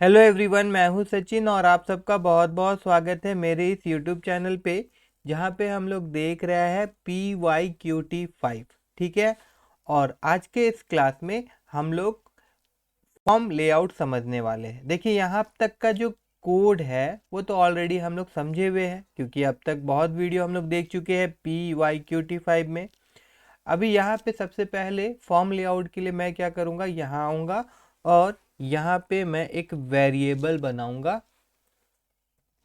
Hello everyone, मैं हूं सचिन और आप सबका बहुत बहुत स्वागत है मेरे इस यूट्यूब चैनल पे, जहां पे हम लोग देख रहे हैं PYQT5। ठीक है। और आज के इस क्लास में हम लोग फॉर्म लेआउट समझने वाले हैं। देखिए, यहाँ तक का जो कोड है वो तो ऑलरेडी हम लोग समझे हुए हैं, क्योंकि अब तक बहुत वीडियो हम लोग देख चुके हैं PYQT5 में। अभी यहाँ पे सबसे पहले फॉर्म लेआउट के लिए मैं क्या करूँगा, यहाँ आऊँगा और यहाँ पे मैं एक वेरिएबल बनाऊंगा।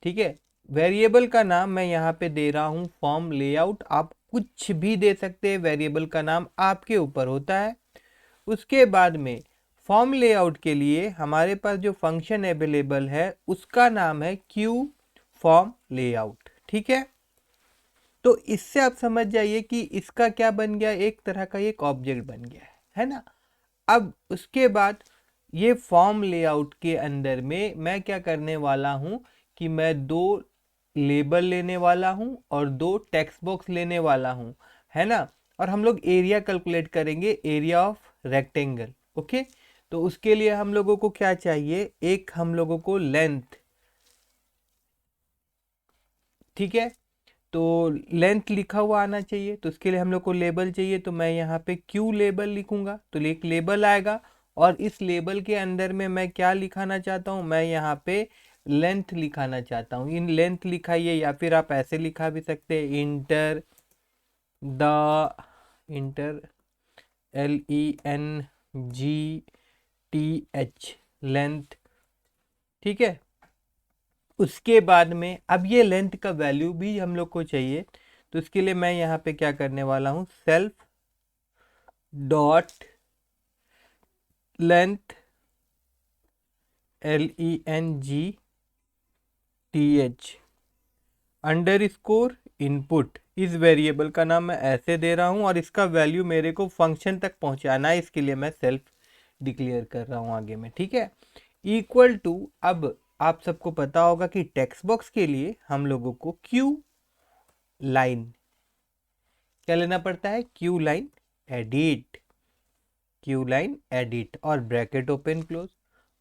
ठीक है। वेरिएबल का नाम मैं यहाँ पे दे रहा हूँ फॉर्म लेआउट। आप कुछ भी दे सकते हैं, वेरिएबल का नाम आपके ऊपर होता है। उसके बाद में फॉर्म लेआउट के लिए हमारे पास जो फंक्शन अवेलेबल है उसका नाम है क्यू फॉर्म लेआउट। ठीक है। तो इससे आप समझ जाइए कि इसका क्या बन गया, एक तरह का एक ऑब्जेक्ट बन गया है ना। अब उसके बाद ये फॉर्म लेआउट के अंदर में मैं क्या करने वाला हूँ कि मैं दो लेबल लेने वाला हूँ और दो टेक्स्ट बॉक्स लेने वाला हूँ, है ना। और हम लोग एरिया कैलकुलेट करेंगे, एरिया ऑफ रेक्टेंगल। ओके। तो उसके लिए हम लोगों को क्या चाहिए, एक हम लोगों को लेंथ। ठीक है। तो लेंथ लिखा हुआ आना चाहिए, तो उसके लिए हम लोग को लेबल चाहिए। तो मैं यहाँ पे क्यू लेबल लिखूंगा, तो एक लेबल आएगा। और इस लेबल के अंदर में मैं क्या लिखाना चाहता हूँ, मैं यहाँ पे लेंथ लिखाना चाहता हूँ। इन लेंथ लिखाइए, या फिर आप ऐसे लिखा भी सकते हैं, इंटर LENGTH, लेंथ। ठीक है। उसके बाद में अब ये लेंथ का वैल्यू भी हम लोग को चाहिए। तो इसके लिए मैं यहाँ पे क्या करने वाला हूँ, self dot length LENGTH under score input. इस वेरिएबल का नाम मैं ऐसे दे रहा हूँ और इसका वैल्यू मेरे को फंक्शन तक पहुँचाना है, इसके लिए मैं सेल्फ डिक्लेयर कर रहा हूँ आगे में। ठीक है। इक्वल टू, अब आप सबको पता होगा कि टेक्स्ट बॉक्स के लिए हम लोगों को क्यू लाइन क्या लेना पड़ता है, Q line edit. Q line edit और ब्रैकेट ओपन क्लोज।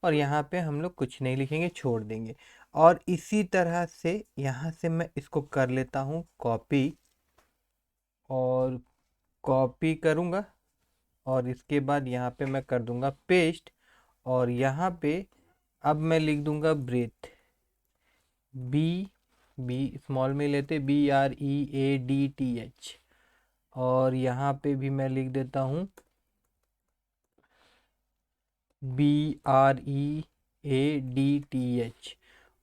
और यहाँ पे हम लोग कुछ नहीं लिखेंगे, छोड़ देंगे। और इसी तरह से यहाँ से मैं इसको कर लेता हूँ कॉपी, और कॉपी करूँगा और इसके बाद यहाँ पे मैं कर दूँगा पेस्ट। और यहाँ पे अब मैं लिख दूँगा ब्रेथ, बी, बी स्मॉल में लेते, BREADTH। और यहाँ पे भी मैं लिख देता हूँ BREADTH।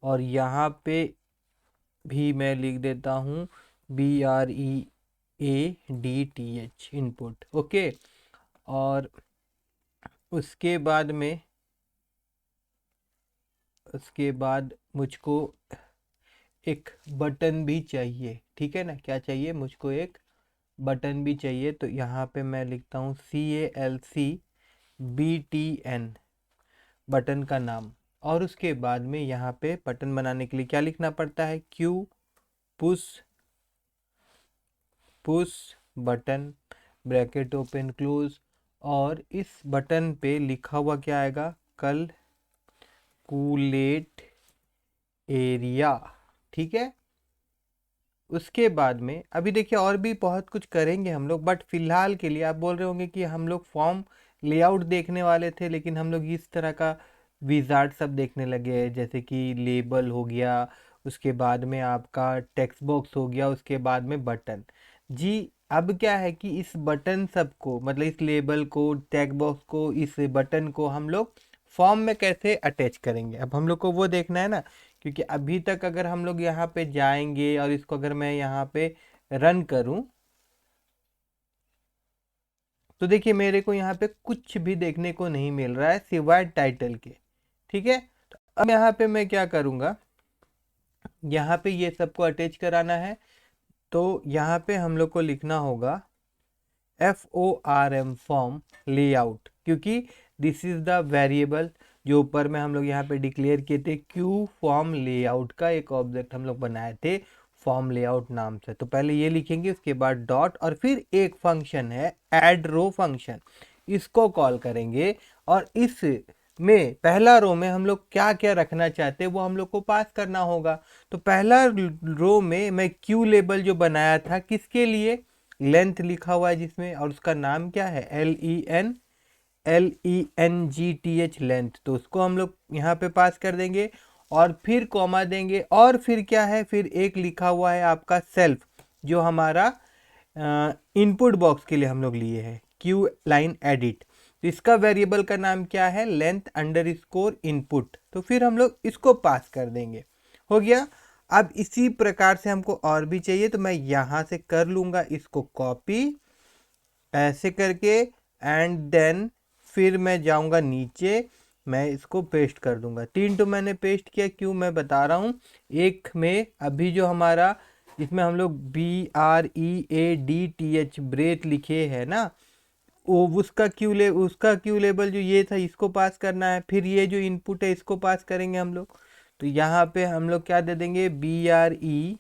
और यहाँ पे भी मैं लिख देता हूँ BREADTH इनपुट। ओके। और उसके बाद में, उसके बाद मुझको एक बटन भी चाहिए। ठीक है ना, क्या चाहिए मुझको, एक बटन भी चाहिए। तो यहाँ पे मैं लिखता हूँ CALCBTN, बटन का नाम। और उसके बाद में यहाँ पे बटन बनाने के लिए क्या लिखना पड़ता है, Q push, push button bracket open close. और इस बटन पे लिखा हुआ क्या आएगा, कैलकुलेट एरिया। ठीक है। उसके बाद में अभी देखिए और भी बहुत कुछ करेंगे हम लोग, बट फिलहाल के लिए आप बोल रहे होंगे कि हम लोग फॉर्म लेआउट देखने वाले थे, लेकिन हम लोग इस तरह का विजार्ड सब देखने लगे हैं, जैसे कि लेबल हो गया, उसके बाद में आपका टेक्स्ट बॉक्स हो गया, उसके बाद में बटन। जी, अब क्या है कि इस बटन सबको, मतलब इस लेबल को, टेक्स्ट बॉक्स को, इस बटन को हम लोग फॉर्म में कैसे अटैच करेंगे, अब हम लोग को वो देखना है ना। क्योंकि अभी तक अगर हम लोग यहाँ पे जाएंगे और इसको अगर मैं यहाँ पे रन करूँ, तो देखिए मेरे को यहाँ पे कुछ भी देखने को नहीं मिल रहा है सिवाय टाइटल के। ठीक है। तो अब यहाँ पे मैं क्या करूँगा, यहाँ पे ये सबको अटैच कराना है। तो यहाँ पे हम लोग को लिखना होगा FORM फॉर्म लेआउट, क्योंकि दिस इज द वेरिएबल जो ऊपर में हम लोग यहाँ पे डिक्लेयर किए थे, क्यू फॉर्म लेआउट का एक ऑब्जेक्ट हम लोग बनाए थे फॉर्म लेआउट नाम से। तो पहले ये लिखेंगे, उसके बाद डॉट, और फिर एक फंक्शन है ऐड रो फंक्शन, इसको कॉल करेंगे। और इस में पहला रो में हम लोग क्या क्या रखना चाहते हैं वो हम लोग को पास करना होगा। तो पहला रो में मैं क्यू लेबल जो बनाया था किसके लिए, लेंथ लिखा हुआ है जिसमें, और उसका नाम क्या है, LENGTH लेंथ, तो उसको हम लोग यहाँ पे पास कर देंगे और फिर कॉमा देंगे। और फिर क्या है, फिर एक लिखा हुआ है आपका सेल्फ, जो हमारा इनपुट बॉक्स के लिए हम लोग लिए हैं, क्यू लाइन एडिट। तो इसका वेरिएबल का नाम क्या है, लेंथ अंडर स्कोर इनपुट। तो फिर हम लोग इसको पास कर देंगे, हो गया। अब इसी प्रकार से हमको और भी चाहिए, तो मैं यहाँ से कर लूँगा इसको कॉपी ऐसे करके, एंड देन फिर मैं जाऊँगा नीचे, मैं इसको पेस्ट कर दूंगा। 3 तो मैंने पेस्ट किया, क्यों मैं बता रहा हूँ। एक में अभी जो हमारा इसमें हम लोग BREADTH ब्रेथ लिखे है ना, वो उसका क्यू लेबल जो ये था इसको पास करना है। फिर ये जो इनपुट है इसको पास करेंगे हम लोग। तो यहाँ पे हम लोग क्या दे देंगे, BREADTH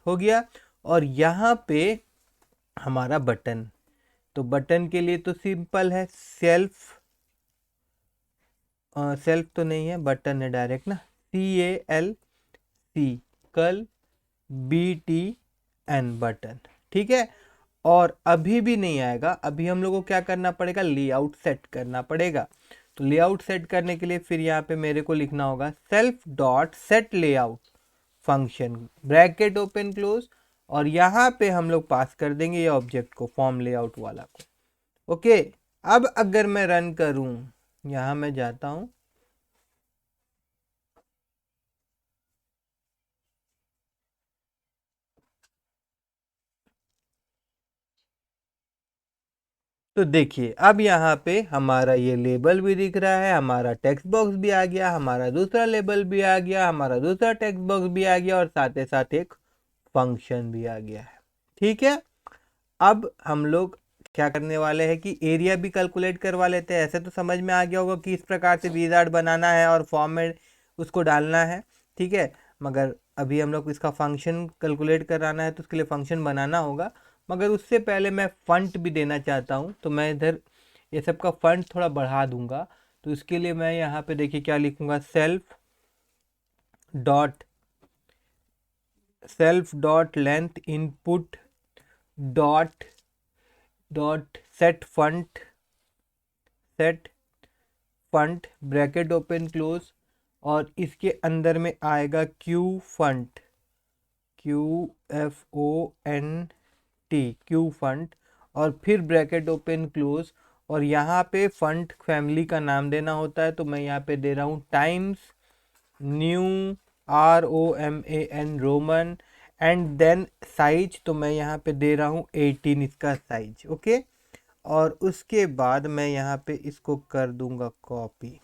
हो गया। और यहाँ पे हमारा बटन, तो बटन के लिए तो सिंपल है, सेल्फ तो नहीं है, बटन है डायरेक्ट ना, CALC कल BTN बटन, ठीक है। और अभी भी नहीं आएगा, अभी हम लोग को क्या करना पड़ेगा, लेआउट सेट करना पड़ेगा। तो लेआउट सेट करने के लिए फिर यहाँ पे मेरे को लिखना होगा self dot set layout function, bracket open close, और यहाँ पे हम लोग पास कर देंगे ये ऑब्जेक्ट को, फॉर्म लेआउट वाला को। ओके, अब अगर मैं रन करूँ, यहाँ मैं जाता हूँ, तो देखिए अब यहाँ पे हमारा ये लेबल भी दिख रहा है, हमारा टेक्स्ट बॉक्स भी आ गया, हमारा दूसरा लेबल भी आ गया, हमारा दूसरा टेक्स्ट बॉक्स भी आ गया, और साथ ही साथ एक फंक्शन भी आ गया है, ठीक है। अब हम लोग क्या करने वाले हैं कि एरिया भी कैलकुलेट करवा लेते हैं। ऐसे तो समझ में आ गया होगा कि इस प्रकार से विजार्ड बनाना है और फॉर्म में उसको डालना है, ठीक है। मगर अभी हम लोग इसका फंक्शन कैलकुलेट कराना है, तो उसके लिए फंक्शन बनाना होगा। मगर उससे पहले मैं फंट भी देना चाहता हूँ, तो मैं इधर ये सब का फंट थोड़ा बढ़ा दूंगा। तो इसके लिए मैं यहाँ पे देखिए क्या लिखूंगा, self dot length input dot set font bracket open close, और इसके अंदर में आएगा QFont QFONT, और फिर ब्रैकेट ओपन क्लोज। और यहाँ पे फंट फैमिली का नाम देना होता है, तो मैं यहाँ पे दे रहा हूँ Times New ROMAN Roman, and then size, तो मैं यहाँ पे दे रहा हूँ 18 इसका साइज, ओके। और उसके बाद मैं यहाँ पे इसको कर दूंगा कॉपी,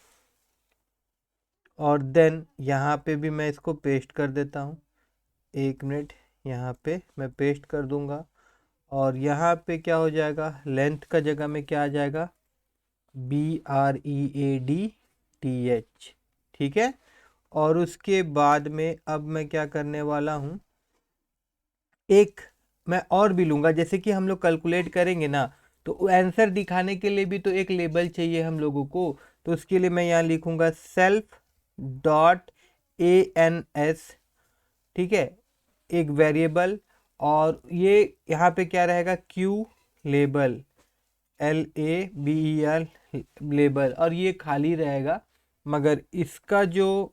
और देन यहाँ पे भी मैं इसको पेस्ट कर देता हूँ। 1 मिनट, यहाँ पे मैं पेस्ट कर दूंगा, और यहाँ पे क्या हो जाएगा, लेंथ का जगह में क्या आ जाएगा, BREADTH, ठीक है। और उसके बाद में अब मैं क्या करने वाला हूँ, एक मैं और भी लूँगा, जैसे कि हम लोग कैलकुलेट करेंगे ना, तो आंसर दिखाने के लिए भी तो एक लेबल चाहिए हम लोगों को। तो उसके लिए मैं यहाँ लिखूँगा सेल्फ डॉट ANS, ठीक है, एक वेरिएबल, और ये यहाँ पे क्या रहेगा, क्यू लेबल LABEL लेबल, और ये खाली रहेगा। मगर इसका जो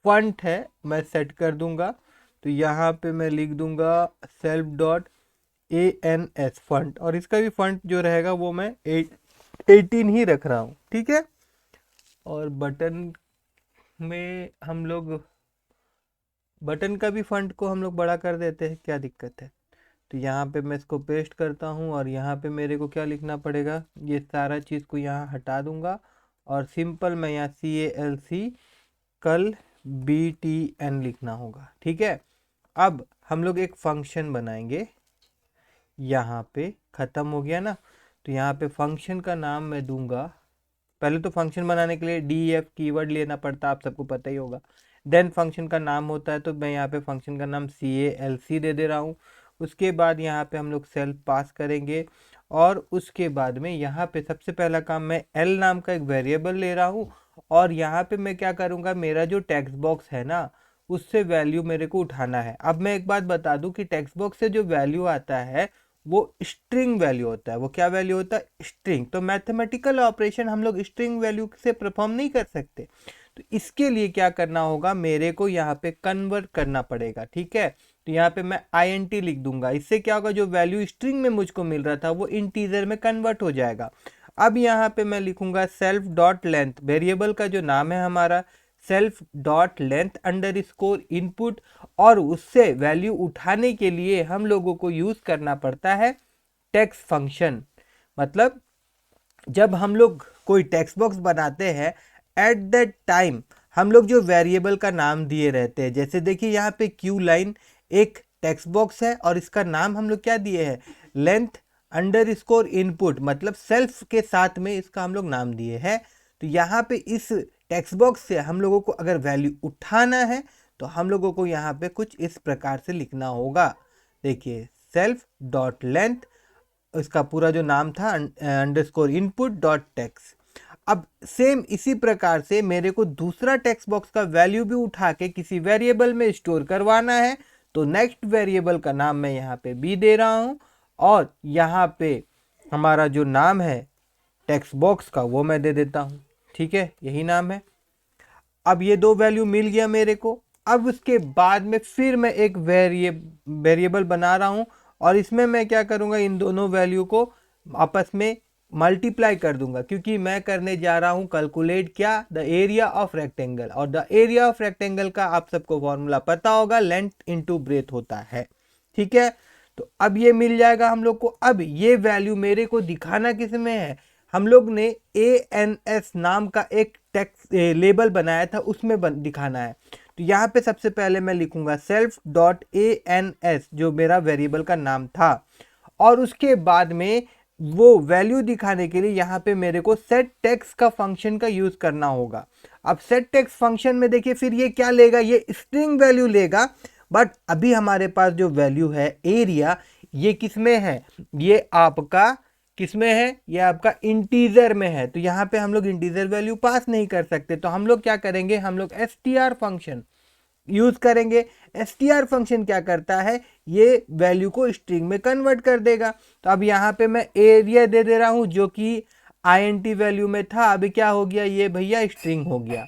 फंट है मैं सेट कर दूंगा, तो यहाँ पे मैं लिख दूंगा सेल्फ डॉट ANS फंट, और इसका भी फंट जो रहेगा वो मैं 18 ही रख रहा हूँ, ठीक है। और बटन में हम लोग बटन का भी फंट को हम लोग बड़ा कर देते हैं, क्या दिक्कत है। तो यहाँ पे मैं इसको पेस्ट करता हूँ, और यहाँ पे मेरे को क्या लिखना पड़ेगा, ये सारा चीज़ को यहाँ हटा दूंगा, और सिंपल मैं यहाँ CALC कल BTN लिखना होगा, ठीक है। अब हम लोग एक फंक्शन बनाएंगे, यहाँ पे ख़त्म हो गया ना। तो यहाँ पे फंक्शन का नाम मैं दूंगा, पहले तो फंक्शन बनाने के लिए DEF कीवर्ड लेना पड़ता है, आप सबको पता ही होगा। देन फंक्शन का नाम होता है, तो मैं यहाँ पे फंक्शन का नाम CALC दे रहा हूँ। उसके बाद यहाँ पे हम लोग सेल्फ पास करेंगे, और उसके बाद में यहाँ पे सबसे पहला काम मैं एल नाम का एक वेरिएबल ले रहा हूँ और यहाँ पे मैं क्या करूँगा, मेरा जो टेक्स्ट बॉक्स है ना उससे वैल्यू मेरे को उठाना है। अब मैं एक बात बता दूं कि टेक्स्ट बॉक्स से जो वैल्यू आता है वो स्ट्रिंग वैल्यू होता है। वो क्या वैल्यू होता है? स्ट्रिंग। तो मैथमेटिकल ऑपरेशन हम लोग स्ट्रिंग वैल्यू से परफॉर्म नहीं कर सकते, तो इसके लिए क्या करना होगा, मेरे को यहाँ पे कन्वर्ट करना पड़ेगा। ठीक है, तो यहाँ पे मैं int लिख दूंगा। इससे क्या होगा, जो वैल्यू स्ट्रिंग में मुझको मिल रहा था वो इंटीजर में कन्वर्ट हो जाएगा। अब यहाँ पे मैं लिखूंगा सेल्फ डॉट लेंथ, वेरिएबल का जो नाम है हमारा self dot length under score input, और उससे वैल्यू उठाने के लिए हम लोगों को यूज करना पड़ता है टेक्स्ट फंक्शन। मतलब जब हम लोग कोई टेक्स्ट बॉक्स बनाते हैं एट दैट टाइम हम लोग जो वेरिएबल का नाम दिए रहते हैं, जैसे देखिए यहाँ पे क्यू लाइन एक टेक्स्ट बॉक्स है और इसका नाम हम लोग क्या दिए हैं, लेंथ अंडर स्कोर इनपुट, मतलब सेल्फ के साथ में इसका हम लोग नाम दिए हैं। तो यहाँ पे इस टेक्स्ट बॉक्स से हम लोगों को अगर वैल्यू उठाना है तो हम लोगों को यहाँ पे कुछ इस प्रकार से लिखना होगा। देखिए सेल्फ डॉट लेंथ, इसका पूरा जो नाम था अंडरस्कोर इनपुट डॉट टेक्स्ट। अब सेम इसी प्रकार से मेरे को दूसरा टेक्स्ट बॉक्स का वैल्यू भी उठा के किसी वेरिएबल में स्टोर करवाना है। तो नेक्स्ट वेरिएबल का नाम मैं यहाँ पे बी दे रहा हूँ और यहाँ पे हमारा जो नाम है टेक्स्ट बॉक्स का वो मैं दे देता हूँ। ठीक है, यही नाम है। अब ये दो वैल्यू मिल गया मेरे को। अब उसके बाद में फिर मैं एक वेरिएबल बना रहा हूँ और इसमें मैं क्या करूँगा, इन दोनों वैल्यू को आपस में मल्टीप्लाई कर दूंगा, क्योंकि मैं करने जा रहा हूँ कैलकुलेट क्या, द एरिया ऑफ रेक्टेंगल। और द एरिया ऑफ रेक्टेंगल का आप सबको फॉर्मूला पता होगा, लेंथ इनटू ब्रेथ होता है। ठीक है, तो अब ये मिल जाएगा हम लोग को। अब ये वैल्यू मेरे को दिखाना किस में है, हम लोग ने ANS नाम का एक टेक्स्ट लेबल बनाया था, उसमें दिखाना है। तो यहाँ पे सबसे पहले मैं लिखूंगा सेल्फ डॉट ANS जो मेरा वेरिएबल का नाम था, और उसके बाद में वो वैल्यू दिखाने के लिए यहाँ पे मेरे को सेट टेक्स्ट का फंक्शन का यूज करना होगा। अब सेट टेक्स्ट फंक्शन में देखिए फिर ये क्या लेगा, ये स्ट्रिंग वैल्यू लेगा। बट अभी हमारे पास जो वैल्यू है एरिया, ये किस में है, ये आपका किस में है, ये आपका इंटीजर में है। तो यहाँ पे हम लोग इंटीजर वैल्यू पास नहीं कर सकते, तो हम लोग क्या करेंगे, हम लोग str फंक्शन यूज करेंगे। str फंक्शन क्या करता है, ये वैल्यू को स्ट्रिंग में कन्वर्ट कर देगा। तो अब यहाँ पे मैं एरिया दे दे रहा हूँ जो कि int वैल्यू में था, अभी क्या हो गया, ये भैया स्ट्रिंग हो गया।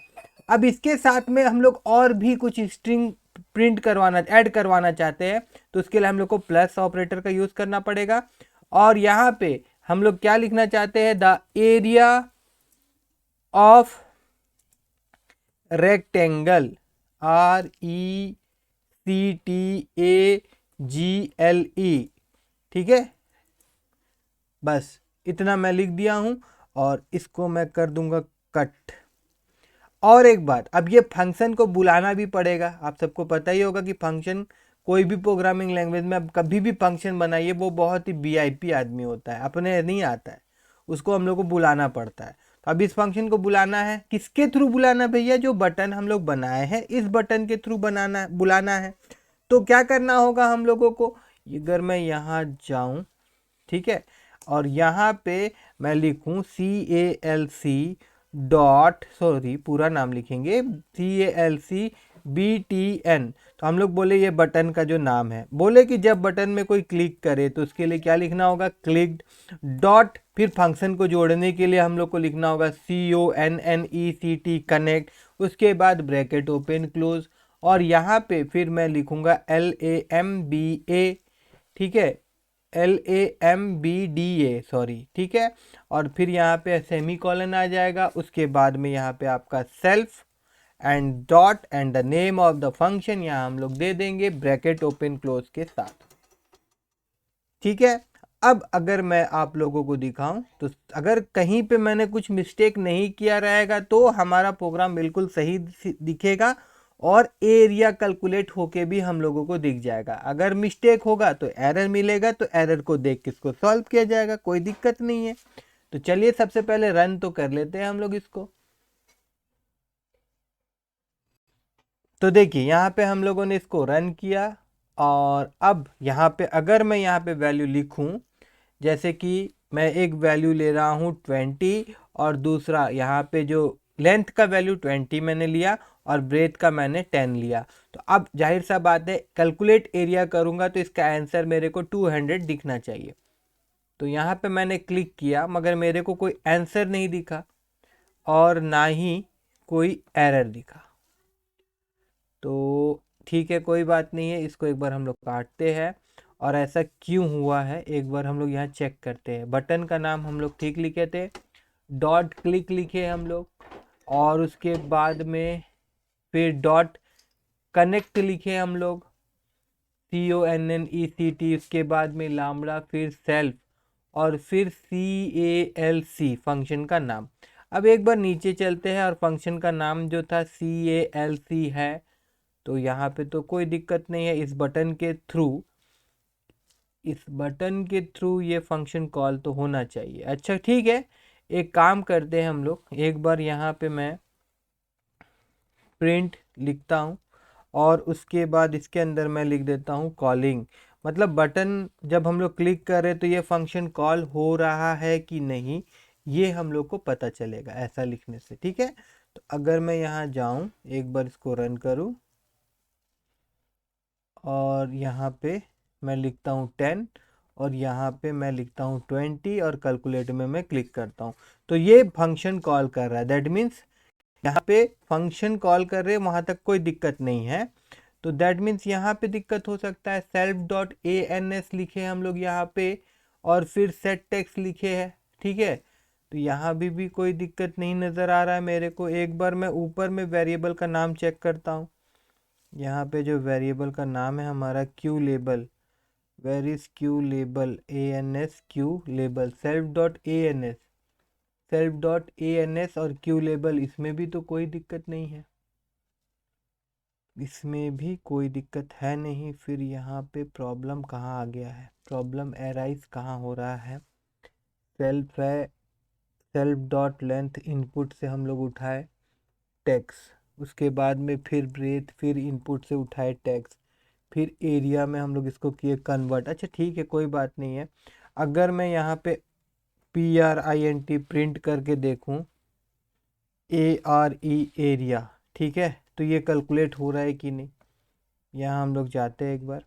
अब इसके साथ में हम लोग और भी कुछ स्ट्रिंग प्रिंट करवाना, ऐड करवाना चाहते हैं, तो उसके लिए हम लोग को प्लस ऑपरेटर का यूज करना पड़ेगा। और यहाँ पे हम लोग क्या लिखना चाहते हैं, the area of rectangle, RECTAGLE। ठीक है, बस इतना मैं लिख दिया हूं और इसको मैं कर दूंगा कट। और एक बात, अब ये फंक्शन को बुलाना भी पड़ेगा। आप सबको पता ही होगा कि फंक्शन, कोई भी प्रोग्रामिंग लैंग्वेज में अब कभी भी फंक्शन बनाइए, वो बहुत ही VIP आदमी होता है, अपने नहीं आता है, उसको हम लोग को बुलाना पड़ता है। तो अब इस फंक्शन को बुलाना है, किसके थ्रू बुलाना भैया, जो बटन हम लोग बनाए हैं इस बटन के थ्रू बनाना बुलाना है। तो क्या करना होगा हम लोगों को, अगर मैं यहाँ जाऊँ, ठीक है, और यहाँ पे मैं लिखूँ CALC डॉट, सॉरी पूरा नाम लिखेंगे, CALCBTN। तो हम लोग बोले ये बटन का जो नाम है, बोले कि जब बटन में कोई क्लिक करे तो उसके लिए क्या लिखना होगा, क्लिक्ड डॉट, फिर फंक्शन को जोड़ने के लिए हम लोग को लिखना होगा CONNECT कनेक्ट, उसके बाद ब्रैकेट ओपन क्लोज, और यहाँ पे फिर मैं लिखूंगा LAMBA, ठीक है, LAMBDA, सॉरी, ठीक है, और फिर यहाँ पे सेमी कॉलन आ जाएगा। उसके बाद में यहाँ पे आपका self and dot and the name of the function यहाँ हम लोग दे देंगे ब्रैकेट ओपन क्लोज के साथ। ठीक है, अब अगर मैं आप लोगों को दिखाऊं तो अगर कहीं पे मैंने कुछ मिस्टेक नहीं किया रहेगा तो हमारा प्रोग्राम बिल्कुल सही दिखेगा और एरिया कैलकुलेट होके भी हम लोगों को दिख जाएगा। अगर मिस्टेक होगा तो एरर मिलेगा, तो एरर को देख के इसको सॉल्व किया जाएगा, कोई दिक्कत नहीं है। तो चलिए सबसे पहले रन तो कर लेते हैं हम लोग इसको। तो देखिए यहाँ पे हम लोगों ने इसको रन किया और अब यहाँ पे अगर मैं यहाँ पे वैल्यू लिखूं, जैसे कि मैं एक वैल्यू ले रहा हूँ 20 और दूसरा यहाँ पे जो लेंथ का वैल्यू 20 मैंने लिया और ब्रेथ का मैंने 10 लिया। तो अब जाहिर सा बात है कैलकुलेट एरिया करूँगा तो इसका आंसर मेरे को 200 दिखना चाहिए। तो यहाँ पे मैंने क्लिक किया मगर मेरे को कोई आंसर नहीं दिखा और ना ही कोई एरर दिखा। तो ठीक है, कोई बात नहीं है, इसको एक बार हम लोग काटते हैं और ऐसा क्यों हुआ है एक बार हम लोग यहाँ चेक करते हैं। बटन का नाम हम लोग ठीक लिखे थे, डॉट क्लिक लिखे हम लोग, और उसके बाद में फिर डॉट कनेक्ट लिखे हम लोग, CONNECT, उसके बाद में लामड़ा, फिर सेल्फ, और फिर CALC फंक्शन का नाम। अब एक बार नीचे चलते हैं और फंक्शन का नाम जो था CALC है, तो यहाँ पे तो कोई दिक्कत नहीं है। इस बटन के थ्रू ये फंक्शन कॉल तो होना चाहिए। अच्छा ठीक है, एक काम करते हैं हम लोग, एक बार यहाँ पे मैं प्रिंट लिखता हूँ और उसके बाद इसके अंदर मैं लिख देता हूँ कॉलिंग। मतलब बटन जब हम लोग क्लिक करें तो ये फंक्शन कॉल हो रहा है कि नहीं, ये हम लोग को पता चलेगा ऐसा लिखने से। ठीक है, तो अगर मैं यहाँ जाऊँ, एक बार इसको रन करूँ और यहाँ पे मैं लिखता हूँ 10 और यहाँ पे मैं लिखता हूँ 20 और कैलकुलेट में मैं क्लिक करता हूँ, तो ये फंक्शन कॉल कर रहा है। दैट मीन्स यहाँ पे फंक्शन कॉल कर रहे हैं, वहाँ तक कोई दिक्कत नहीं है। तो दैट मीन्स यहाँ पे दिक्कत हो सकता है। self.ans लिखे हम लोग यहाँ पे और फिर सेट टेक्स्ट लिखे है। ठीक है, तो यहाँ भी कोई दिक्कत नहीं नज़र आ रहा है मेरे को। एक बार मैं ऊपर में वेरिएबल का नाम चेक करता हूँ। यहाँ पे जो वेरिएबल का नाम है हमारा Q label, where is Q label, ANS Q label, self.ans और क्यू लेबल, इसमें भी तो कोई दिक्कत नहीं है, इसमें भी कोई दिक्कत है नहीं। फिर यहाँ पे प्रॉब्लम कहाँ आ गया है, प्रॉब्लम एराइज कहाँ हो रहा है। सेल्फ है, सेल्फ डॉट लेंथ इनपुट से हम लोग उठाए टैक्स, उसके बाद में फिर ब्रेथ, फिर इनपुट से उठाए टैक्स, फिर एरिया में हम लोग इसको किए कन्वर्ट। अच्छा ठीक है, कोई बात नहीं है। अगर मैं यहाँ पे PRINT प्रिंट करके देखूँ, ARE एरिया, ठीक है, तो ये कैलकुलेट हो रहा है कि नहीं। यहाँ हम लोग जाते हैं एक बार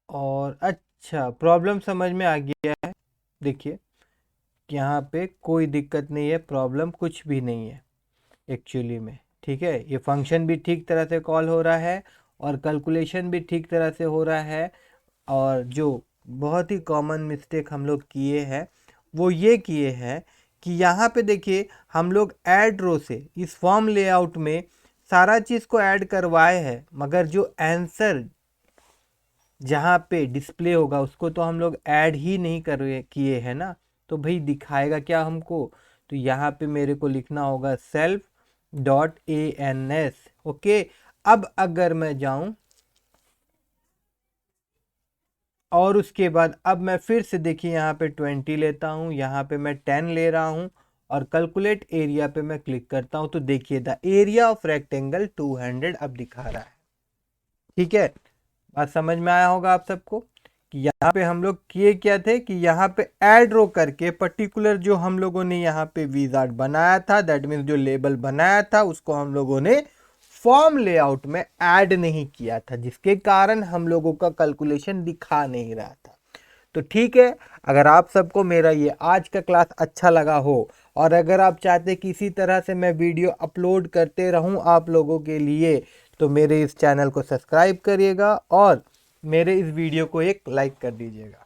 और अच्छा प्रॉब्लम समझ में आ गया है। देखिए यहाँ पे कोई दिक्कत नहीं है, प्रॉब्लम कुछ भी नहीं है एक्चुअली में। ठीक है, ये फंक्शन भी ठीक तरह से कॉल हो रहा है और कैलकुलेशन भी ठीक तरह से हो रहा है। और जो बहुत ही कॉमन मिस्टेक हम लोग किए हैं वो ये किए हैं कि यहाँ पे देखिए हम लोग ऐड रो से इस फॉर्म लेआउट में सारा चीज़ को ऐड करवाए हैं, मगर जो आंसर जहाँ पे डिस्प्ले होगा उसको तो हम लोग ऐड ही नहीं कर किए हैं ना। तो भाई दिखाएगा क्या हमको, तो यहाँ पे मेरे को लिखना होगा self.ans। ओके, अब अगर मैं जाऊँ और उसके बाद अब मैं फिर से देखिए यहाँ पे 20 लेता हूँ, यहाँ पे मैं 10 ले रहा हूँ और कैलकुलेट एरिया पे मैं क्लिक करता हूँ, तो देखिए द एरिया ऑफ रेक्टेंगल 200 अब दिखा रहा है। ठीक है, बात समझ में आया होगा आप सबको कि यहाँ पे हम लोग किए क्या थे कि यहाँ पे ऐड रो करके पर्टिकुलर जो हम लोगों ने यहाँ पे विजार्ड बनाया था, दैट मीन्स जो लेबल बनाया था उसको हम लोगों ने फॉर्म लेआउट में ऐड नहीं किया था, जिसके कारण हम लोगों का कैलकुलेशन दिखा नहीं रहा था। तो ठीक है, अगर आप सबको मेरा ये आज का क्लास अच्छा लगा हो और अगर आप चाहते कि इसी तरह से मैं वीडियो अपलोड करते रहूं आप लोगों के लिए, तो मेरे इस चैनल को सब्सक्राइब करिएगा और मेरे इस वीडियो को एक लाइक कर दीजिएगा।